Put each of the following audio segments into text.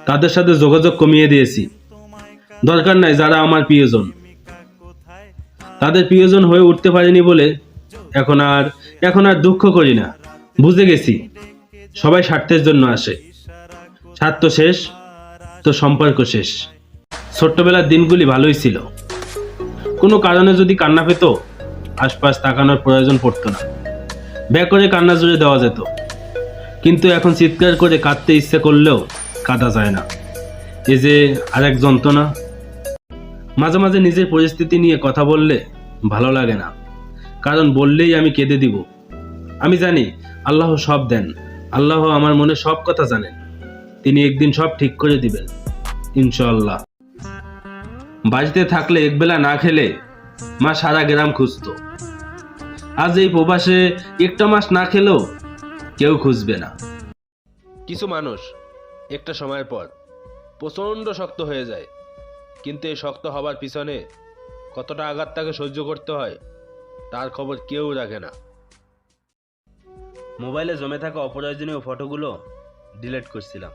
তাদের সাথে যোগাযোগ কমিয়ে দিয়েছি। দরকার নাই যারা আমার প্রিয়জন। তাদের প্রিয়জন হয়ে উঠতে পারিনি বলে এখন আর দুঃখ করি না। বুঝে গেছি সবাই স্বার্থের জন্য আসে, স্বার্থ শেষ তো সম্পর্ক শেষ। ছোট্টবেলার দিনগুলি ভালোই ছিল। কোনো কারণে যদি কান্না পেত, আশপাশ তাকানোর প্রয়োজন পড়তো না, ব্যাগ করে কান্না জুড়ে দেওয়া যেত। কিন্তু এখন চিৎকার করে কাঁদতে ইচ্ছে করলেও কাঁদা যায় না। এই যে আরেক যন্ত্রণা। মাঝে মাঝে নিজের পরিস্থিতি নিয়ে কথা বললে ভালো লাগে না, কারণ বললেই আমি কেঁদে দিব। আমি জানি আল্লাহ সব দেন, আল্লাহ আমার মনে সব কথা জানেন। তিনি একদিন সব ঠিক করে দিবেন ইনশাআল্লাহ। বাড়িতে থাকলে একবেলা না খেলে মা সারা গ্রাম খুঁজতো। আজ এই প্রবাসে একটা মাস না খেলেও কেউ খুঁজবে না। কিছু মানুষ একটা সময়ের পর প্রচণ্ড শক্ত হয়ে যায়, কিন্তু এই শক্ত হবার পিছনে কতটা আঘাত তাকে সহ্য করতে হয় তার খবর কেউ রাখে না। মোবাইলে জমে থাকা অপ্রয়োজনীয় ফটোগুলো ডিলিট করছিলাম।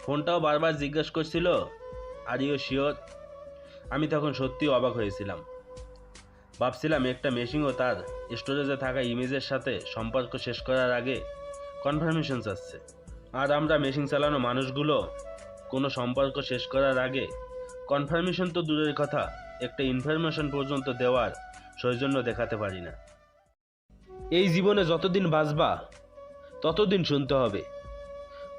ফোনটাও বারবার জিজ্ঞাসা করছিল, আর ইউ শিওর? আমি তখন সত্যি অবাক হয়েছিলাম। ভাবছিলাম একটা মেশিনও তার স্টোরেজে থাকা ইমেজের সাথে সম্পর্ক শেষ করার আগে কনফার্মেশন চাচ্ছে, আর আমরা মেশিন চালানো মানুষগুলো কোনো সম্পর্ক শেষ করার আগে কনফার্মেশন তো দূরের কথা, একটা ইনফরমেশন পর্যন্ত দেওয়ার সৌজন্য দেখাতে পারি না। এই জীবনে যতদিন বাঁচবা ততদিন শুনতে হবে,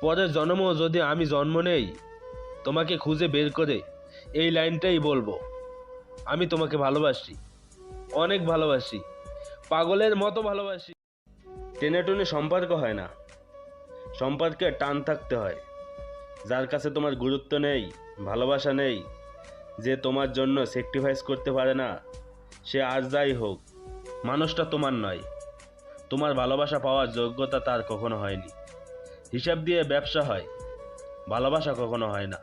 পরের জন্মও যদি আমি জন্ম নেই, তোমাকে খুঁজে বের করে এই লাইনটাই বলবো, আমি তোমাকে ভালোবাসি, অনেক ভালোবাসি, পাগলের মতো ভালোবাসি। টেনে টুনে সম্পর্ক হয় না, সম্পর্কে টান থাকতে হয়। যার কাছে তোমার গুরুত্ব নেই, ভালোবাসা নেই, যে তোমার জন্য স্যাক্রিফাইস করতে পারে না, সে আর যাই হোক মানুষটা তোমার নয়। তোমার ভালোবাসা পাওয়ার যোগ্যতা তার কখনো হয়নি। হিসাব দিয়ে ব্যবসা হয়, ভালোবাসা কখনো হয় না।